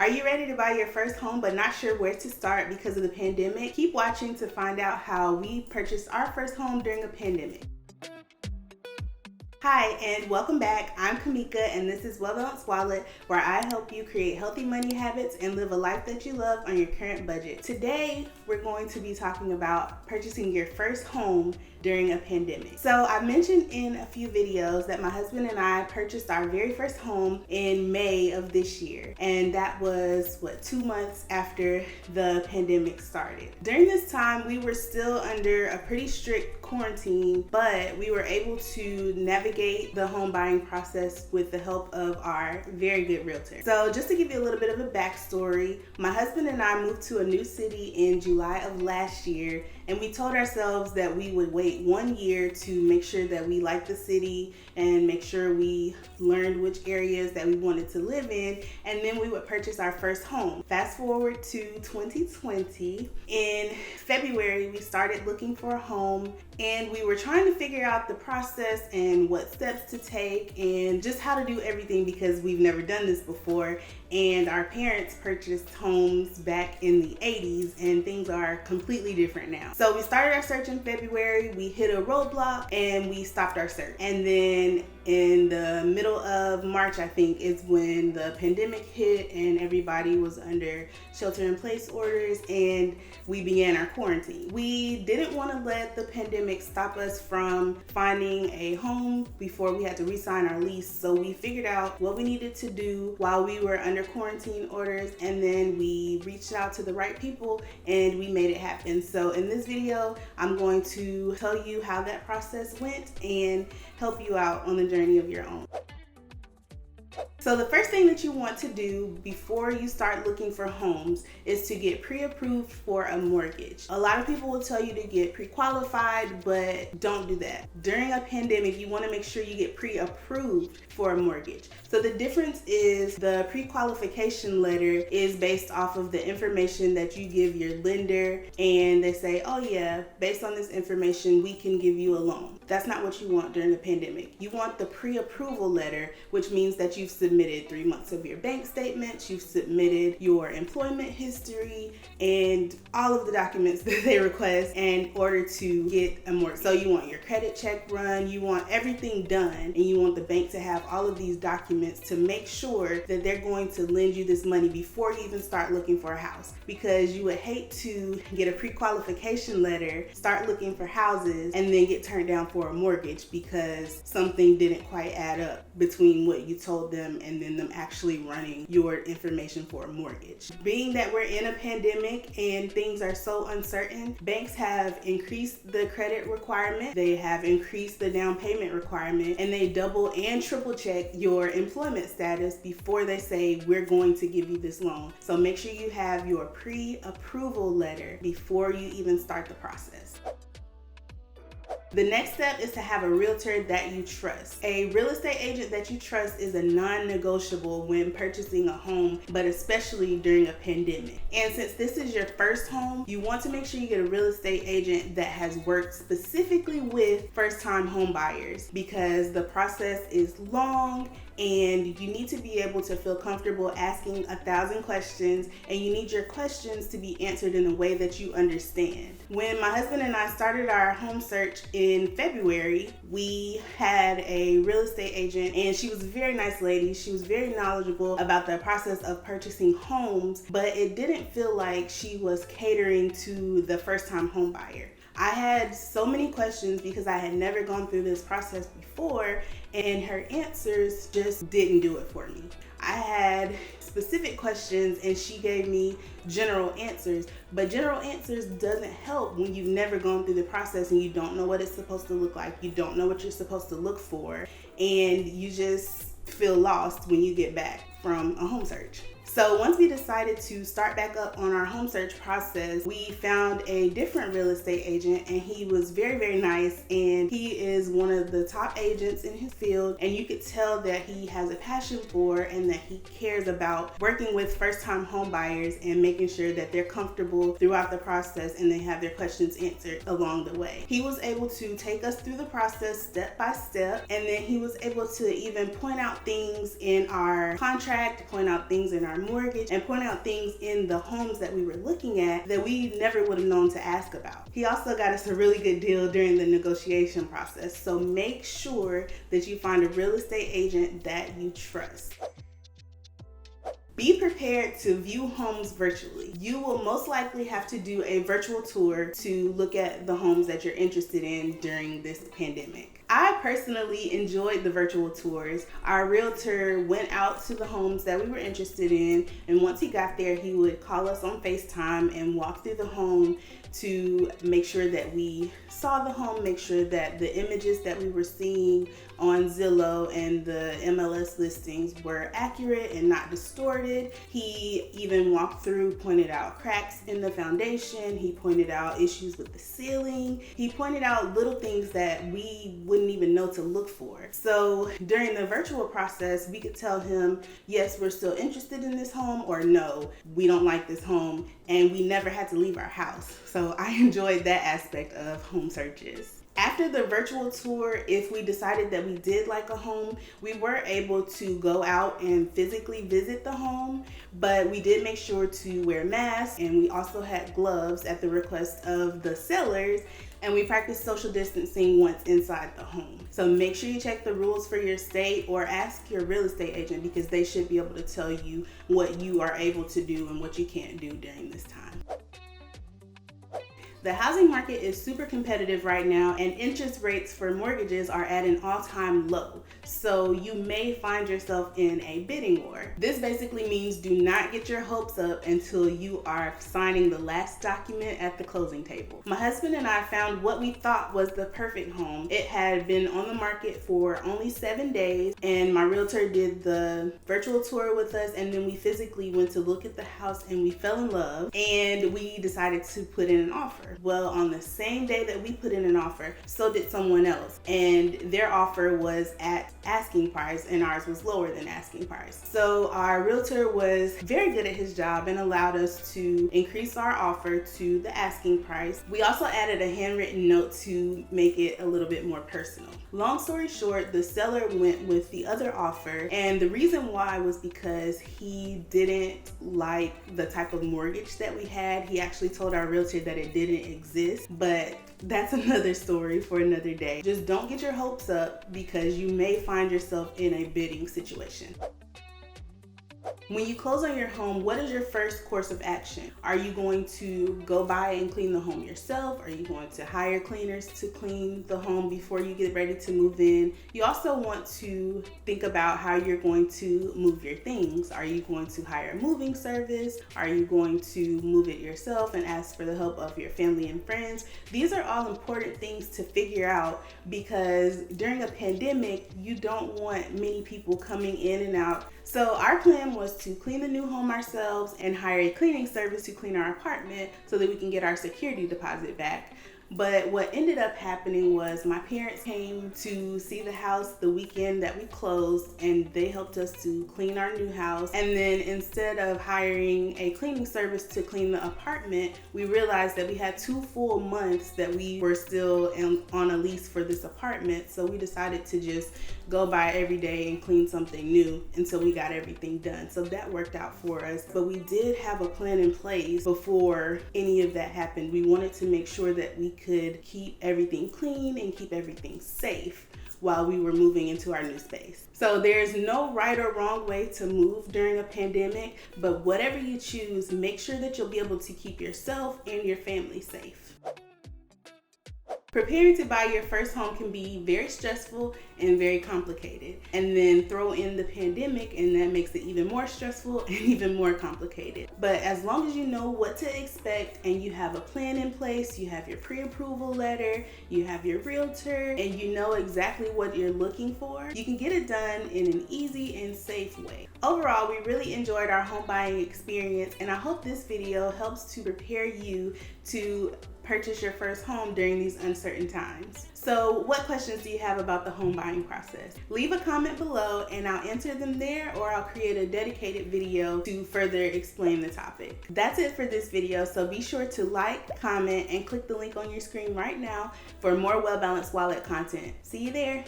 Are you ready to buy your first home but not sure where to start because of the pandemic? Keep watching to find out how we purchased our first home during a pandemic. Hi, and welcome back. I'm Kamika, and this is Well Balanced Wallet, where I help you create healthy money habits and live a life that you love on your current budget. Today, we're going to be talking about purchasing your first home during a pandemic. So I mentioned in a few videos that my husband and I purchased our very first home in May of this year, and that was 2 months after the pandemic started. During this time, we were still under a pretty strict quarantine, but we were able to navigate the home buying process with the help of our very good realtor. So just to give you a little bit of a backstory, my husband and I moved to a new city in July of last year, and we told ourselves that we would wait 1 year to make sure that we liked the city and make sure we learned which areas that we wanted to live in, and then we would purchase our first home. Fast forward to 2020. In February, we started looking for a home, and we were trying to figure out the process and what steps to take and just how to do everything because we've never done this before. And our parents purchased homes back in the 80s, and things are completely different now. So we started our search in February, we hit a roadblock, and we stopped our search. And then in the middle of March, I think, is when the pandemic hit and everybody was under shelter-in-place orders, and we began our quarantine. We didn't want to let the pandemic stop us from finding a home before we had to re-sign our lease, so we figured out what we needed to do while we were under quarantine orders, and then we reached out to the right people and we made it happen. So in this video, I'm going to tell you how that process went and help you out on the journey of your own. So the first thing that you want to do before you start looking for homes is to get pre-approved for a mortgage. A lot of people will tell you to get pre-qualified, but don't do that. During a pandemic, you want to make sure you get pre-approved for a mortgage. So the difference is the pre-qualification letter is based off of the information that you give your lender, and they say, oh yeah, based on this information, we can give you a loan. That's not what you want during the pandemic. You want the pre-approval letter, which means that you've submitted 3 months of your bank statements, you've submitted your employment history, and all of the documents that they request in order to get a mortgage. So you want your credit check run, you want everything done, and you want the bank to have all of these documents to make sure that they're going to lend you this money before you even start looking for a house. Because you would hate to get a pre-qualification letter, start looking for houses, and then get turned down for a mortgage because something didn't quite add up between what you told them and then them actually running your information for a mortgage. Being that we're in a pandemic and things are so uncertain, banks have increased the credit requirement, they have increased the down payment requirement, and they double and triple check your employment status before they say we're going to give you this loan. So make sure you have your pre-approval letter before you even start the process. The next step is to have a realtor that you trust. A real estate agent that you trust is a non-negotiable when purchasing a home, but especially during a pandemic. And since this is your first home, you want to make sure you get a real estate agent that has worked specifically with first-time home buyers, because the process is long and you need to be able to feel comfortable asking 1,000 questions, and you need your questions to be answered in a way that you understand. When my husband and I started our home search in February, we had a real estate agent, and she was a very nice lady. She was very knowledgeable about the process of purchasing homes, but it didn't feel like she was catering to the first-time home buyer. I had so many questions because I had never gone through this process before, and her answers just didn't do it for me. I had specific questions and she gave me general answers, but general answers doesn't help when you've never gone through the process and you don't know what it's supposed to look like, you don't know what you're supposed to look for, and you just feel lost when you get back from a home search. So once we decided to start back up on our home search process, we found a different real estate agent, and he was very, very nice, and he is one of the top agents in his field, and you could tell that he has a passion for and that he cares about working with first-time home buyers and making sure that they're comfortable throughout the process and they have their questions answered along the way. He was able to take us through the process step by step, and then he was able to even point out things in our contract, point out things in our mortgage and point out things in the homes that we were looking at that we never would have known to ask about. He also got us a really good deal during the negotiation process. So make sure that you find a real estate agent that you trust. Be prepared to view homes virtually. You will most likely have to do a virtual tour to look at the homes that you're interested in during this pandemic. I personally enjoyed the virtual tours. Our realtor went out to the homes that we were interested in, and once he got there, he would call us on FaceTime and walk through the home to make sure that we saw the home, make sure that the images that we were seeing on Zillow and the MLS listings were accurate and not distorted. He even walked through, pointed out cracks in the foundation. He pointed out issues with the ceiling. He pointed out little things that we wouldn't even know to look for. So during the virtual process, we could tell him, yes, we're still interested in this home, or no, we don't like this home, and we never had to leave our house. So I enjoyed that aspect of home searches. After the virtual tour, if we decided that we did like a home, we were able to go out and physically visit the home, but we did make sure to wear masks, and we also had gloves at the request of the sellers, and we practiced social distancing once inside the home. So make sure you check the rules for your state or ask your real estate agent, because they should be able to tell you what you are able to do and what you can't do during this time. The housing market is super competitive right now, and interest rates for mortgages are at an all-time low. So you may find yourself in a bidding war. This basically means do not get your hopes up until you are signing the last document at the closing table. My husband and I found what we thought was the perfect home. It had been on the market for only 7 days, and my realtor did the virtual tour with us, and then we physically went to look at the house, and we fell in love, and we decided to put in an offer. Well, on the same day that we put in an offer, so did someone else, and their offer was at asking price and ours was lower than asking price. So our realtor was very good at his job and allowed us to increase our offer to the asking price. We also added a handwritten note to make it a little bit more personal. Long story short, the seller went with the other offer, and the reason why was because he didn't like the type of mortgage that we had. He actually told our realtor that it didn't exist, but that's another story for another day. Just don't get your hopes up, because you may find yourself in a bidding situation. When you close on your home, what is your first course of action? Are you going to go by and clean the home yourself? Are you going to hire cleaners to clean the home before you get ready to move in? You also want to think about how you're going to move your things. Are you going to hire a moving service? Are you going to move it yourself and ask for the help of your family and friends? These are all important things to figure out, because during a pandemic, you don't want many people coming in and out. So our plan was to clean the new home ourselves and hire a cleaning service to clean our apartment so that we can get our security deposit back. But what ended up happening was my parents came to see the house the weekend that we closed, and they helped us to clean our new house. And then instead of hiring a cleaning service to clean the apartment, we realized that we had 2 full months that we were still on a lease for this apartment. So we decided to just go by every day and clean something new until we got everything done. So that worked out for us. But we did have a plan in place before any of that happened. We wanted to make sure that we could keep everything clean and keep everything safe while we were moving into our new space. So there's no right or wrong way to move during a pandemic, but whatever you choose, make sure that you'll be able to keep yourself and your family safe. Preparing to buy your first home can be very stressful and very complicated. And then throw in the pandemic, and that makes it even more stressful and even more complicated. But as long as you know what to expect and you have a plan in place, you have your pre-approval letter, you have your realtor, and you know exactly what you're looking for, you can get it done in an easy and safe way. Overall, we really enjoyed our home buying experience, and I hope this video helps to prepare you to purchase your first home during these uncertain times. So what questions do you have about the home buying process? Leave a comment below and I'll answer them there, or I'll create a dedicated video to further explain the topic. That's it for this video, so be sure to like, comment, and click the link on your screen right now for more Well Balanced Wallet content. See you there.